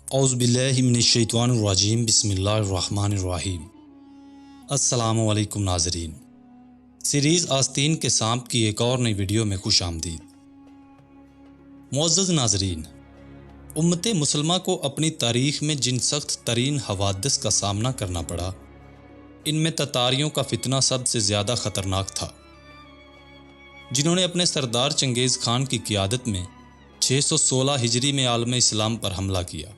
اعوذ باللہ من الشیطان الرجیم بسم اللہ الرحمن الرحیم۔ السلام علیکم ناظرین، سیریز آستین کے سانپ کی ایک اور نئی ویڈیو میں خوش آمدید۔ معزز ناظرین، امت مسلمہ کو اپنی تاریخ میں جن سخت ترین حوادث کا سامنا کرنا پڑا، ان میں تتاریوں کا فتنہ سب سے زیادہ خطرناک تھا، جنہوں نے اپنے سردار چنگیز خان کی قیادت میں 616 ہجری میں عالم اسلام پر حملہ کیا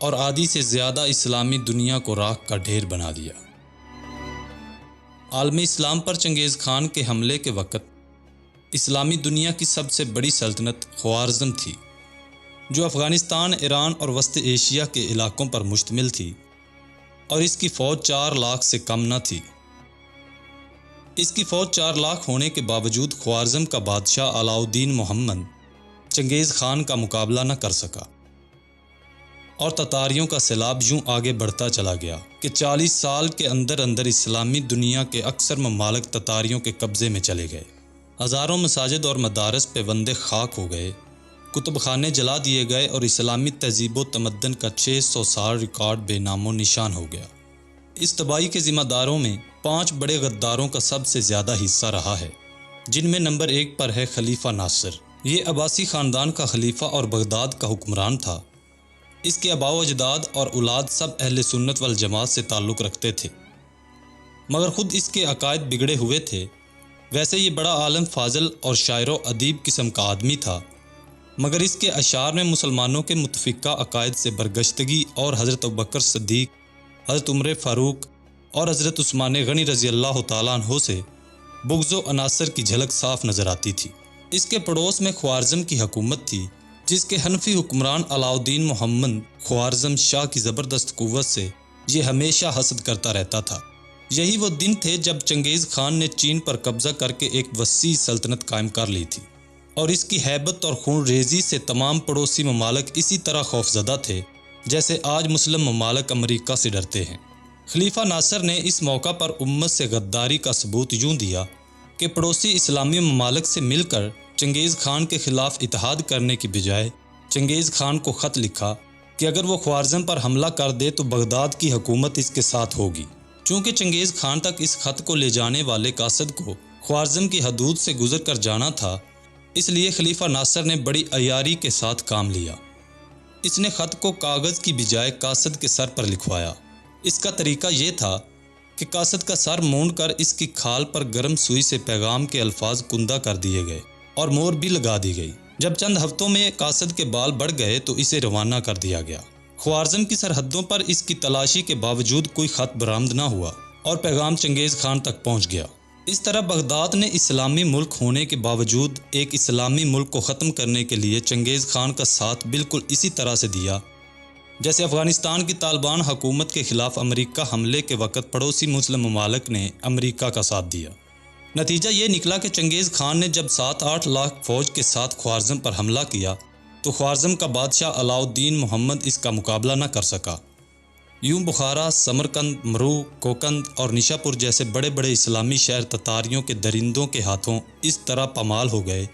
اور آدھی سے زیادہ اسلامی دنیا کو راکھ کا ڈھیر بنا دیا۔ عالم اسلام پر چنگیز خان کے حملے کے وقت اسلامی دنیا کی سب سے بڑی سلطنت خوارزم تھی، جو افغانستان، ایران اور وسط ایشیا کے علاقوں پر مشتمل تھی، اور اس کی فوج 4 لاکھ سے کم نہ تھی۔ اس کی فوج 4 لاکھ ہونے کے باوجود خوارزم کا بادشاہ علاء الدین محمد چنگیز خان کا مقابلہ نہ کر سکا، اور تتاریوں کا سیلاب یوں آگے بڑھتا چلا گیا کہ 40 سال کے اندر اندر اسلامی دنیا کے اکثر ممالک تتاریوں کے قبضے میں چلے گئے۔ ہزاروں مساجد اور مدارس پیوندے خاک ہو گئے، کتب خانے جلا دیے گئے، اور اسلامی تہذیب و تمدن کا 600 سال ریکارڈ بے نام و نشان ہو گیا۔ اس تباہی کے ذمہ داروں میں 5 بڑے غداروں کا سب سے زیادہ حصہ رہا ہے، جن میں نمبر 1 پر ہے خلیفہ ناصر۔ یہ عباسی خاندان کا خلیفہ اور بغداد کا حکمران تھا۔ اس کے آباء و اجداد اور اولاد سب اہل سنت والجماعت سے تعلق رکھتے تھے، مگر خود اس کے عقائد بگڑے ہوئے تھے۔ ویسے یہ بڑا عالم فاضل اور شاعر و ادیب قسم کا آدمی تھا، مگر اس کے اشعار میں مسلمانوں کے متفقہ عقائد سے برگشتگی اور حضرت ابوبکر صدیق، حضرت عمر فاروق اور حضرت عثمان غنی رضی اللہ تعالیٰ عنہ سے بغض و عناصر کی جھلک صاف نظر آتی تھی۔ اس کے پڑوس میں خوارزم کی حکومت تھی، جس کے حنفی حکمران علاء الدین محمد خوارزم شاہ کی زبردست قوت سے یہ ہمیشہ حسد کرتا رہتا تھا۔ یہی وہ دن تھے جب چنگیز خان نے چین پر قبضہ کر کے ایک وسیع سلطنت قائم کر لی تھی، اور اس کی ہیبت اور خون ریزی سے تمام پڑوسی ممالک اسی طرح خوفزدہ تھے جیسے آج مسلم ممالک امریکہ سے ڈرتے ہیں۔ خلیفہ ناصر نے اس موقع پر امت سے غداری کا ثبوت یوں دیا کہ پڑوسی اسلامی ممالک سے مل کر چنگیز خان کے خلاف اتحاد کرنے کی بجائے چنگیز خان کو خط لکھا کہ اگر وہ خوارزم پر حملہ کر دے تو بغداد کی حکومت اس کے ساتھ ہوگی۔ چونکہ چنگیز خان تک اس خط کو لے جانے والے قاصد کو خوارزم کی حدود سے گزر کر جانا تھا، اس لیے خلیفہ ناصر نے بڑی عیاری کے ساتھ کام لیا۔ اس نے خط کو کاغذ کی بجائے قاصد کے سر پر لکھوایا۔ اس کا طریقہ یہ تھا کہ قاصد کا سر مونڈ کر اس کی کھال پر گرم سوئی سے پیغام کے الفاظ کندہ کر دیے گئے اور مور بھی لگا دی گئی۔ جب چند ہفتوں میں قاصد کے بال بڑھ گئے تو اسے روانہ کر دیا گیا۔ خوارزم کی سرحدوں پر اس کی تلاشی کے باوجود کوئی خط برآمد نہ ہوا اور پیغام چنگیز خان تک پہنچ گیا۔ اس طرح بغداد نے اسلامی ملک ہونے کے باوجود ایک اسلامی ملک کو ختم کرنے کے لیے چنگیز خان کا ساتھ بالکل اسی طرح سے دیا جیسے افغانستان کی طالبان حکومت کے خلاف امریکہ حملے کے وقت پڑوسی مسلم ممالک نے امریکہ کا ساتھ دیا۔ نتیجہ یہ نکلا کہ چنگیز خان نے جب 7-8 لاکھ فوج کے ساتھ خوارزم پر حملہ کیا تو خوارزم کا بادشاہ علاء الدین محمد اس کا مقابلہ نہ کر سکا۔ یوں بخارا، سمرقند، مرو، کوکند اور نشاپور جیسے بڑے بڑے اسلامی شہر تتاریوں کے درندوں کے ہاتھوں اس طرح پامال ہو گئے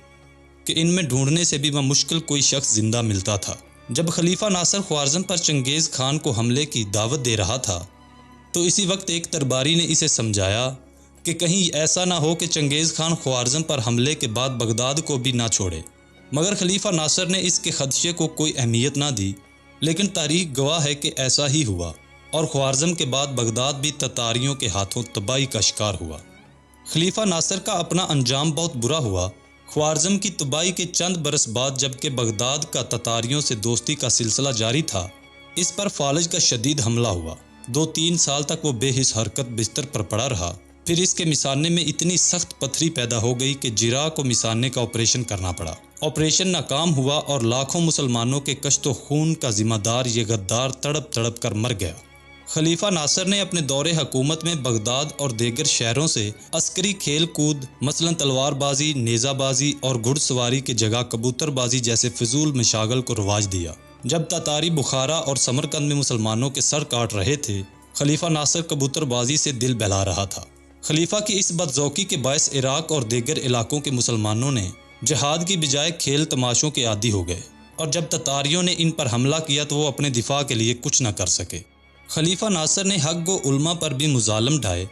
کہ ان میں ڈھونڈنے سے بھی بمشکل کوئی شخص زندہ ملتا تھا۔ جب خلیفہ ناصر خوارزم پر چنگیز خان کو حملے کی دعوت دے رہا تھا تو اسی وقت ایک درباری نے اسے سمجھایا کہ کہیں ایسا نہ ہو کہ چنگیز خان خوارزم پر حملے کے بعد بغداد کو بھی نہ چھوڑے، مگر خلیفہ ناصر نے اس کے خدشے کو کوئی اہمیت نہ دی۔ لیکن تاریخ گواہ ہے کہ ایسا ہی ہوا، اور خوارزم کے بعد بغداد بھی تتاریوں کے ہاتھوں تباہی کا شکار ہوا۔ خلیفہ ناصر کا اپنا انجام بہت برا ہوا۔ خوارزم کی تباہی کے چند برس بعد جبکہ بغداد کا تتاریوں سے دوستی کا سلسلہ جاری تھا، اس پر فالج کا شدید حملہ ہوا۔ 2-3 سال تک وہ بے حس حرکت بستر پر پڑا رہا۔ پھر اس کے مثانے میں اتنی سخت پتھری پیدا ہو گئی کہ جراح کو مثانے کا آپریشن کرنا پڑا۔ آپریشن ناکام ہوا اور لاکھوں مسلمانوں کے کشت و خون کا ذمہ دار یہ غدار تڑپ تڑپ کر مر گیا۔ خلیفہ ناصر نے اپنے دور حکومت میں بغداد اور دیگر شہروں سے عسکری کھیل کود مثلا تلوار بازی، نیزہ بازی اور گھڑ سواری کی جگہ کبوتر بازی جیسے فضول مشاغل کو رواج دیا۔ جب تتاری بخارا اور سمرقند میں مسلمانوں کے سر کاٹ رہے تھے، خلیفہ ناصر کبوتر بازی سے دل بہلا رہا تھا۔ خلیفہ کی اس بدذوقی کے باعث عراق اور دیگر علاقوں کے مسلمانوں نے جہاد کی بجائے کھیل تماشوں کے عادی ہو گئے۔ اور جب تتاریوں نے ان پر حملہ کیا تو وہ اپنے دفاع کے لیے کچھ نہ کر سکے۔ خلیفہ ناصر نے حق و علماء پر بھی مظالم ڈھائے۔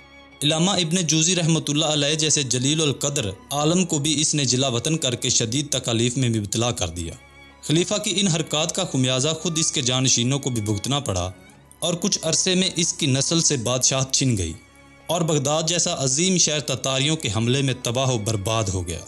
علامہ ابن جوزی رحمۃ اللہ علیہ جیسے جلیل القدر عالم کو بھی اس نے جلا وطن کر کے شدید تکالیف میں مبتلا کر دیا۔ خلیفہ کی ان حرکات کا خمیازہ خود اس کے جانشینوں کو بھی بھگتنا پڑا، اور کچھ عرصے میں اس کی نسل سے بادشاہت چھن گئی اور بغداد جیسا عظیم شہر تتاریوں کے حملے میں تباہ و برباد ہو گیا۔